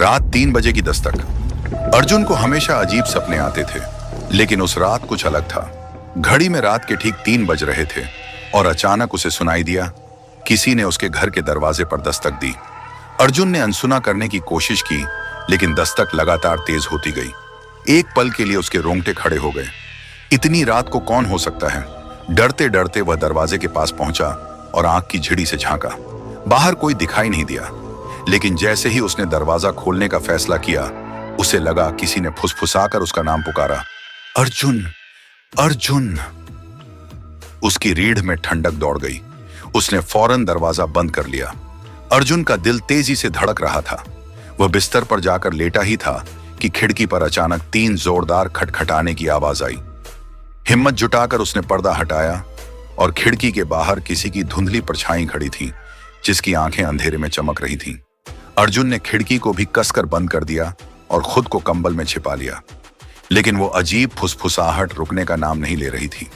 रात 3 बजे की दस्तक। अर्जुन को हमेशा अजीब सपने आते थे, लेकिन उस रात कुछ अलग था। घड़ी में रात के ठीक 3 बज रहे थे और अचानक उसे सुनाई दिया, किसी ने उसके घर के दरवाजे पर दस्तक दी। अर्जुन ने अनसुना करने की कोशिश की, लेकिन दस्तक लगातार तेज होती गई। एक पल के लिए उसके रोंगटे खड़े हो गए। इतनी रात को कौन हो सकता है? डरते डरते वह दरवाजे के पास पहुंचा और आंख की झिड़ी से झांका। बाहर कोई दिखाई नहीं दिया, लेकिन जैसे ही उसने दरवाजा खोलने का फैसला किया, उसे लगा किसी ने फुसफुसाकर उसका नाम पुकारा, अर्जुन, अर्जुन। उसकी रीढ़ में ठंडक दौड़ गई। उसने फौरन दरवाजा बंद कर लिया। अर्जुन का दिल तेजी से धड़क रहा था। वह बिस्तर पर जाकर लेटा ही था कि खिड़की पर अचानक 3 जोरदार खटखटाने की आवाज आई। हिम्मत जुटाकर उसने पर्दा हटाया और खिड़की के बाहर किसी की धुंधली परछाई खड़ी थी, जिसकी आंखें अंधेरे में चमक रही थीं। अर्जुन ने खिड़की को भी कसकर बंद कर दिया और खुद को कंबल में छिपा लिया, लेकिन वो अजीब फुसफुसाहट रुकने का नाम नहीं ले रही थी।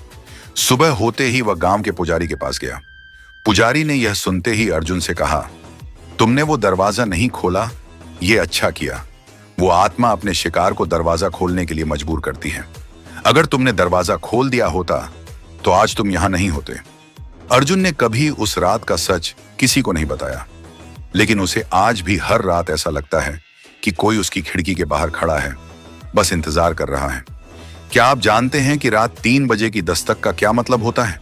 सुबह होते ही वह गांव के पुजारी के पास गया। पुजारी ने यह सुनते ही अर्जुन से कहा, तुमने वो दरवाजा नहीं खोला, ये अच्छा किया। वो आत्मा अपने शिकार को दरवाजा खोलने के लिए मजबूर करती है। अगर तुमने दरवाजा खोल दिया होता तो आज तुम यहां नहीं होते। अर्जुन ने कभी उस रात का सच किसी को नहीं बताया, लेकिन उसे आज भी हर रात ऐसा लगता है कि कोई उसकी खिड़की के बाहर खड़ा है, बस इंतजार कर रहा है। क्या आप जानते हैं कि रात 3 बजे की दस्तक का क्या मतलब होता है?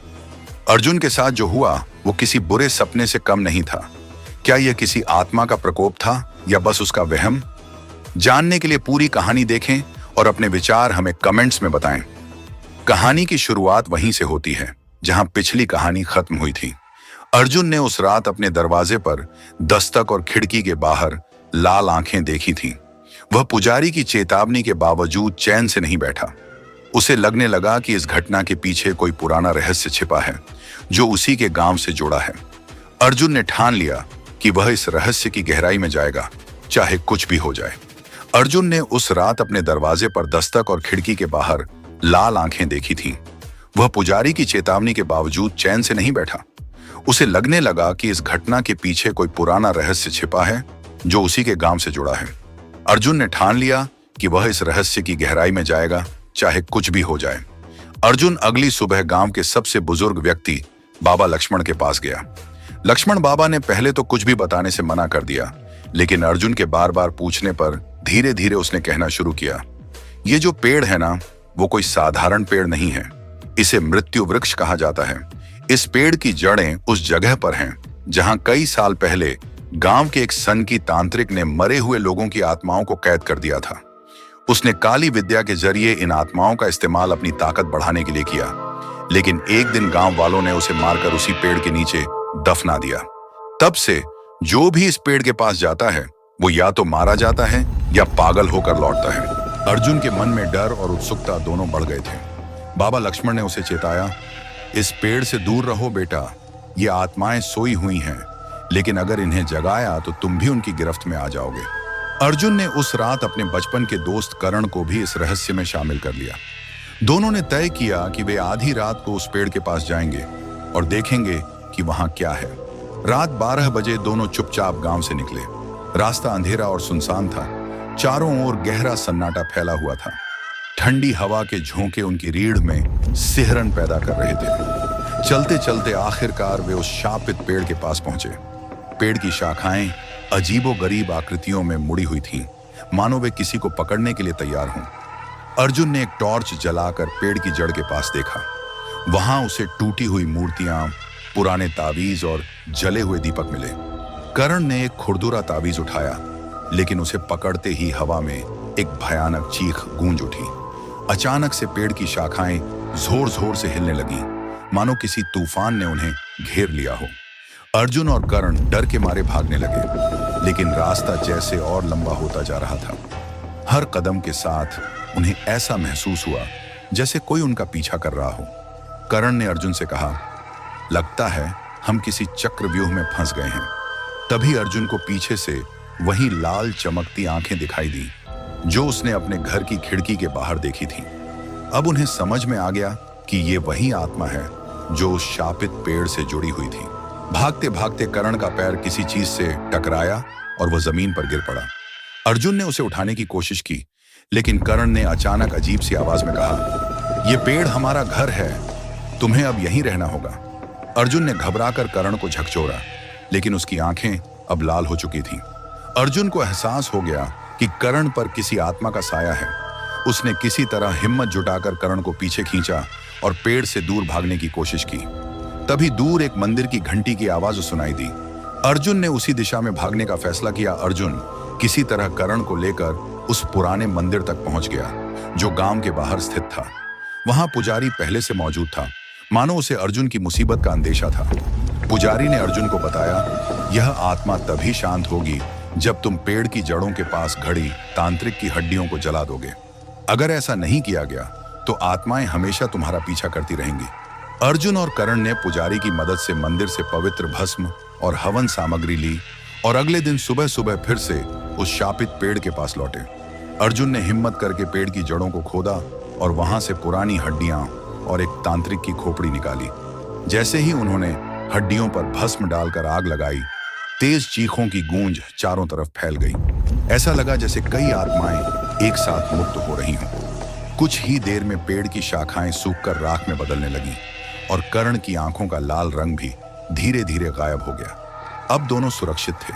अर्जुन के साथ जो हुआ वो किसी बुरे सपने से कम नहीं था। क्या यह किसी आत्मा का प्रकोप था या बस उसका वहम? जानने के लिए पूरी कहानी देखें और अपने विचार हमें कमेंट्स में बताएं। कहानी की शुरुआत वहीं से होती है जहां पिछली कहानी खत्म हुई थी। अर्जुन ने उस रात अपने दरवाजे पर दस्तक और खिड़की के बाहर लाल आंखें देखी थीं। वह पुजारी की चेतावनी के बावजूद चैन से नहीं बैठा। उसे लगने लगा कि इस घटना के पीछे कोई पुराना रहस्य छिपा है, जो उसी के गांव से जुड़ा है। अर्जुन ने ठान लिया कि वह इस रहस्य की गहराई में जाएगा, चाहे कुछ भी हो जाए। अर्जुन ने उस रात अपने दरवाजे पर दस्तक और खिड़की के बाहर लाल आंखें देखी थीं। वह पुजारी की चेतावनी के बावजूद चैन से नहीं बैठा। उसे लगने लगा कि इस घटना के पीछे कोई पुराना रहस्य छिपा है, जो उसी के गांव से जुड़ा है। अर्जुन ने ठान लिया कि वह इस रहस्य की गहराई में जाएगा, चाहे कुछ भी हो जाए। अर्जुन अगली सुबह गांव के सबसे बुजुर्ग व्यक्ति बाबा लक्ष्मण के पास गया। लक्ष्मण बाबा ने पहले तो कुछ भी बताने से मना कर दिया, लेकिन अर्जुन के बार बार पूछने पर धीरे धीरे उसने कहना शुरू किया, ये जो पेड़ है ना, वो कोई साधारण पेड़ नहीं है। इसे मृत्यु वृक्ष कहा जाता है। इस पेड़ की जड़ें उस जगह पर हैं जहां कई साल पहले गांव के एक सन की तांत्रिक ने मरे हुए लोगों की आत्माओं को कैद कर दिया था। उसने काली विद्या के जरिए इन आत्माओं का इस्तेमाल अपनी ताकत बढ़ाने के लिए किया, लेकिन एक दिन गांव वालों ने उसे मारकर उसी पेड़ के नीचे दफना दिया। तब से जो भी इस पेड़ के पास जाता है, वो या तो मारा जाता है या पागल होकर लौटता है। अर्जुन के मन में डर और उत्सुकता दोनों बढ़ गए थे। बाबा लक्ष्मण ने उसे चेताया, इस पेड़ से दूर रहो बेटा, ये आत्माएं सोई हुई हैं, लेकिन अगर इन्हें जगाया तो तुम भी उनकी गिरफ्त में आ जाओगे। अर्जुन ने उस रात अपने बचपन के दोस्त करण को भी इस रहस्य में शामिल कर लिया। दोनों ने तय किया कि वे आधी रात को उस पेड़ के पास जाएंगे और देखेंगे कि वहां क्या है। रात 12 बजे दोनों चुपचाप गांव से निकले। रास्ता अंधेरा और सुनसान था। चारों ओर गहरा सन्नाटा फैला हुआ था। ठंडी हवा के झोंके उनकी रीढ़ में सिहरन पैदा कर रहे थे। चलते चलते आखिरकार वे उस शापित पेड़ के पास पहुंचे। पेड़ की शाखाएं अजीबोगरीब आकृतियों में मुड़ी हुई थीं, मानो वे किसी को पकड़ने के लिए तैयार हों। अर्जुन ने एक टॉर्च जलाकर पेड़ की जड़ के पास देखा। वहां उसे टूटी हुई मूर्तियां, पुराने तावीज और जले हुए दीपक मिले। करण ने एक खुरदुरा तावीज उठाया, लेकिन उसे पकड़ते ही हवा में एक भयानक चीख गूंज उठी। अचानक से पेड़ की शाखाएं जोर जोर से हिलने लगीं, मानो किसी तूफान ने उन्हें घेर लिया हो। अर्जुन और करण डर के मारे भागने लगे, लेकिन रास्ता जैसे और लंबा होता जा रहा था। हर कदम के साथ उन्हें ऐसा महसूस हुआ जैसे कोई उनका पीछा कर रहा हो। करण ने अर्जुन से कहा, लगता है हम किसी चक्रव्यूह में फंस गए हैं। तभी अर्जुन को पीछे से वही लाल चमकती आंखें दिखाई दी, जो उसने अपने घर की खिड़की के बाहर देखी थी। अब उन्हें समझ में आ गया कि ये वही आत्मा है जो उस शापित पेड़ से जुड़ी हुई थी। भागते भागते करण का पैर किसी चीज से टकराया और वह जमीन पर गिर पड़ा। अर्जुन ने उसे उठाने की कोशिश की, लेकिन कर्ण ने अचानक अजीब सी आवाज में कहा, यह पेड़ हमारा घर है, तुम्हें अब यहीं रहना होगा। अर्जुन ने घबराकर कर्ण को झकझोरा, लेकिन उसकी आंखें अब लाल हो चुकी थीं। अर्जुन को एहसास हो गया कि कर्ण पर किसी आत्मा का साया है। उसने किसी तरह हिम्मत जुटाकर कर्ण को पीछे खींचा और पेड़ से दूर भागने की कोशिश की। तभी दूर एक मंदिर की घंटी की आवाज सुनाई दी। अर्जुन ने उसी दिशा में भागने का फैसला किया। अर्जुन किसी तरह कर्ण को लेकर उस पुराने मंदिर तक पहुंच गया, जो गांव के बाहर स्थित था। वहां पुजारी पहले से मौजूद था, मानो उसे अर्जुन की मुसीबत का अंदेशा था। पुजारी ने अर्जुन को बताया, यह आत्मा तभी शांत होगी जब तुम पेड़ की जड़ों के पास घड़ी तांत्रिक की हड्डियों को जला दोगे। अगर ऐसा नहीं किया गया तो आत्माएं हमेशा तुम्हारा पीछा करती रहेंगी। अर्जुन और कर्ण ने पुजारी की मदद से मंदिर से पवित्र भस्म और हवन सामग्री ली और अगले दिन सुबह सुबह फिर से उस शापित पेड़ के पास लौटे। अर्जुन ने हिम्मत करके पेड़ की जड़ों को खोदा और वहां से पुरानी हड्डियां और एक तांत्रिक की खोपड़ी निकाली। जैसे ही उन्होंने हड्डियों पर भस्म डालकर आग लगाई, तेज चीखों की गूंज चारों तरफ फैल गई। ऐसा लगा जैसे कई आत्माएं एक साथ मुक्त हो रही हों। कुछ ही देर में पेड़ की शाखाएं सूखकर राख में बदलने लगी और कर्ण की आंखों का लाल रंग भी धीरे धीरे गायब हो गया। अब दोनों सुरक्षित थे।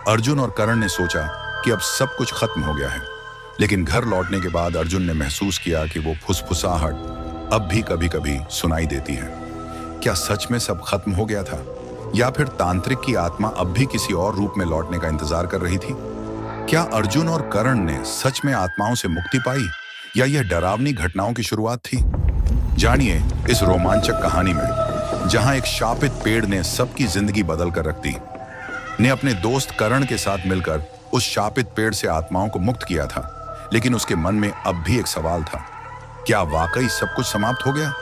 अर्जुन और कर्ण ने सोचा कि अब सब कुछ खत्म हो गया है, लेकिन घर लौटने के बाद अर्जुन ने महसूस किया कि वो फुसफुसाहट अब भी कभी कभी सुनाई देती है। क्या सच में सब खत्म हो गया था, या फिर तांत्रिक की आत्मा अब भी किसी और रूप में लौटने का इंतजार कर रही थी? क्या अर्जुन और कर्ण ने सच में आत्माओं से मुक्ति पाई, या यह डरावनी घटनाओं की शुरुआत थी? जानिए इस रोमांचक कहानी में, जहां एक शापित पेड़ ने सबकी जिंदगी बदल कर रख दी, ने अपने दोस्त कर्ण के साथ मिलकर उस शापित पेड़ से आत्माओं को मुक्त किया था। लेकिन उसके मन में अब भी एक सवाल था, क्या वाकई सब कुछ समाप्त हो गया?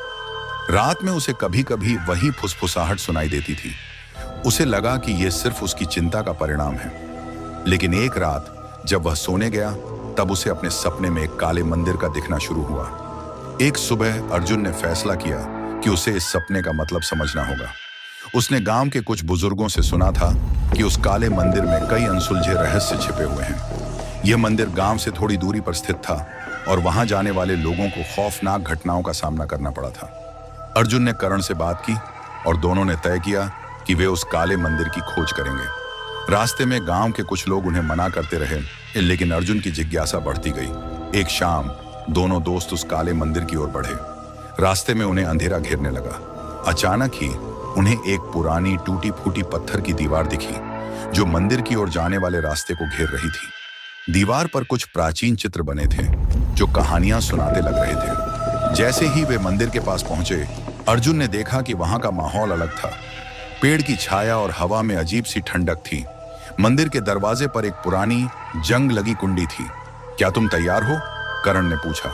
रात में उसे कभी कभी वही फुसफुसाहट सुनाई देती थी। उसे लगा कि यह सिर्फ उसकी चिंता का परिणाम है। लेकिन एक रात जब वह सोने गया, तब उसे अपने सपने में एक काले मंदिर का दिखना शुरू हुआ। एक सुबह अर्जुन ने फैसला किया कि उसे इस सपने का मतलब समझना होगा। उसने गांव के कुछ बुजुर्गों से सुना था कि उस काले मंदिर में कई अनसुलझे रहस्य छिपे हुए हैं। यह मंदिर गांव से थोड़ी दूरी पर स्थित था और वहां जाने वाले लोगों को खौफनाक घटनाओं का सामना करना पड़ा था। अर्जुन ने कर्ण से बात की और दोनों ने तय किया कि वे उस काले मंदिर की खोज करेंगे। रास्ते में गांव के कुछ लोग उन्हें मना करते रहे, लेकिन अर्जुन की जिज्ञासा बढ़ती गई। एक शाम दोनों दोस्त उस काले मंदिर की ओर बढ़े। रास्ते में उन्हें अंधेरा घेरने लगा। अचानक ही उन्हें एक पुरानी टूटी फूटी पत्थर की दीवार दिखी, जो मंदिर की ओर जाने वाले रास्ते को घेर रही थी। दीवार पर कुछ प्राचीन चित्र बने थे, जो कहानियां सुनाते लग रहे थे। जैसे ही वे मंदिर के पास पहुंचे, अर्जुन ने देखा कि वहां का माहौल अलग था। पेड़ की छाया और हवा में अजीब सी ठंडक थी। मंदिर के दरवाजे पर एक पुरानी जंग लगी कुंडी थी। क्या तुम तैयार हो? कर्ण ने पूछा।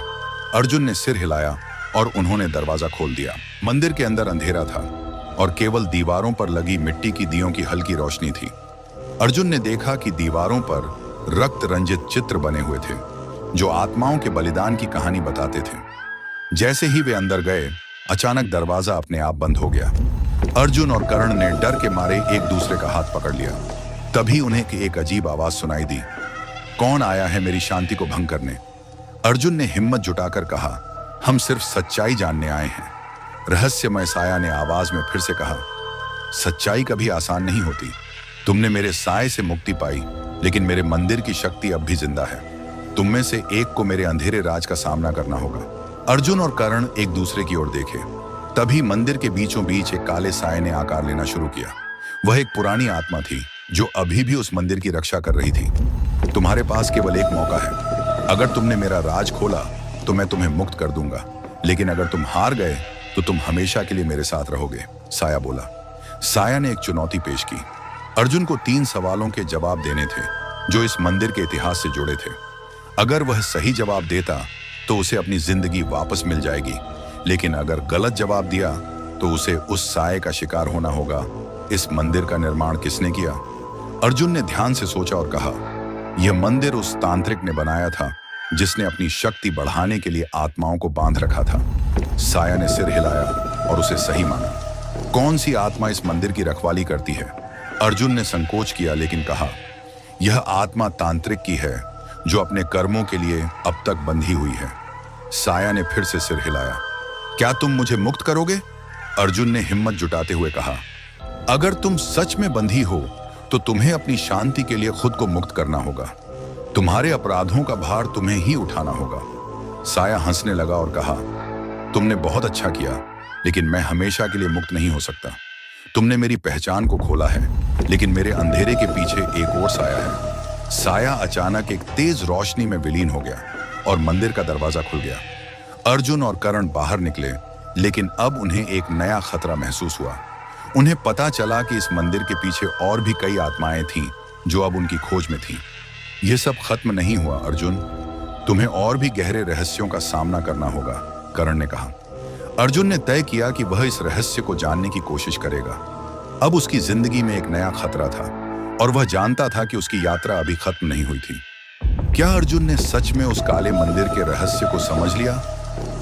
अर्जुन ने सिर हिलाया और उन्होंने दरवाजा खोल दिया। मंदिर के अंदर अंधेरा था और केवल दीवारों पर लगी मिट्टी की दियों की हल्की रोशनी थी। अर्जुन ने देखा कि दीवारों पर रक्त रंजित चित्र बने हुए थे, जो आत्माओं के बलिदान की कहानी बताते थे। जैसे ही वे अंदर गए, अचानक दरवाजा अपने आप बंद हो गया। अर्जुन और कर्ण ने डर के मारे एक दूसरे का हाथ पकड़ लिया। तभी उन्हें एक अजीब आवाज सुनाई दी, कौन आया है मेरी शांति को भंग करने? अर्जुन ने हिम्मत जुटाकर कहा, हम सिर्फ सच्चाई जानने आए हैं। रहस्यमय साया ने आवाज में फिर से कहा, सच्चाई कभी आसान नहीं होती। तुमने मेरे साए से मुक्ति पाई, लेकिन मेरे मंदिर की शक्ति अब भी जिंदा है। तुम में से एक को मेरे अंधेरे राज का सामना करना होगा। अर्जुन और कर्ण एक दूसरे की ओर देखे। तभी मंदिर के बीचों बीच एक काले साए ने आकार लेना शुरू किया। वह एक पुरानी आत्मा थी, जो अभी भी उस मंदिर की रक्षा कर रही थी। तुम्हारे पास केवल एक मौका है। अगर तुमने मेरा राज खोला तो मैं तुम्हें मुक्त कर दूंगा, लेकिन अगर तुम हार गए तो तुम हमेशा के लिए मेरे साथ रहोगे, साया बोला। साया ने एक चुनौती पेश की। अर्जुन को 3 सवालों के जवाब देने थे, जो इस मंदिर के इतिहास से जुड़े थे। अगर वह सही जवाब देता तो उसे अपनी जिंदगी वापस मिल जाएगी, लेकिन अगर गलत जवाब दिया तो उसे उस साए का शिकार होना होगा। इस मंदिर का निर्माण किसने किया? अर्जुन ने ध्यान से सोचा और कहा, यह मंदिर उस तांत्रिक ने बनाया था, जिसने अपनी शक्ति बढ़ाने के लिए आत्माओं को बांध रखा था। साया ने सिर हिलाया और उसे सही माना। कौन सी आत्मा इस मंदिर की रखवाली करती है? अर्जुन ने संकोच किया, लेकिन कहा, यह आत्मा तांत्रिक की है जो अपने कर्मों के लिए अब तक बंधी हुई है। साया ने फिर से सिर हिलाया। क्या तुम मुझे मुक्त करोगे? अर्जुन ने हिम्मत जुटाते हुए कहा। अगर तुम सच में बंधी हो तो तुम्हें अपनी शांति के लिए खुद को मुक्त करना होगा। तुम्हारे अपराधों का भार तुम्हें ही उठाना होगा। साया हंसने लगा और कहा, तुमने बहुत अच्छा किया, लेकिन मैं हमेशा के लिए मुक्त नहीं हो सकता। तुमने मेरी पहचान को खोला है, लेकिन मेरे अंधेरे के पीछे एक और साया है। साया अचानक एक तेज रोशनी में विलीन हो गया और मंदिर का दरवाजा खुल गया। अर्जुन और कर्ण बाहर निकले, लेकिन अब उन्हें एक नया खतरा महसूस हुआ। उन्हें पता चला कि इस मंदिर के पीछे और भी कई आत्माएं थीं जो अब उनकी खोज में थीं। यह सब खत्म नहीं हुआ अर्जुन, तुम्हें और भी गहरे रहस्यों का सामना करना होगा, कर्ण ने कहा। अर्जुन ने तय किया कि वह इस रहस्य को जानने की कोशिश करेगा। अब उसकी जिंदगी में एक नया खतरा था और वह जानता था कि उसकी यात्रा अभी खत्म नहीं हुई थी। क्या अर्जुन ने सच में उस काले मंदिर के रहस्य को समझ लिया,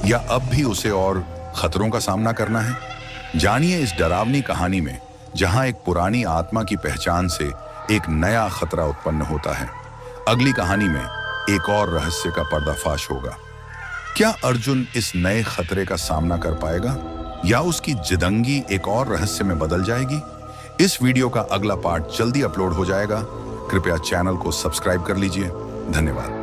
या अब भी उसे और खतरों का सामना करना है? जानिए इस डरावनी कहानी में, जहां एक पुरानी आत्मा की पहचान से एक नया खतरा उत्पन्न होता है। अगली कहानी में एक और रहस्य का पर्दाफाश होगा। क्या अर्जुन इस नए खतरे का सामना कर पाएगा, या उसकी जिदंगी एक और रहस्य में बदल जाएगी? इस वीडियो का अगला पार्ट जल्दी अपलोड हो जाएगा। कृपया चैनल को सब्सक्राइब कर लीजिए। धन्यवाद।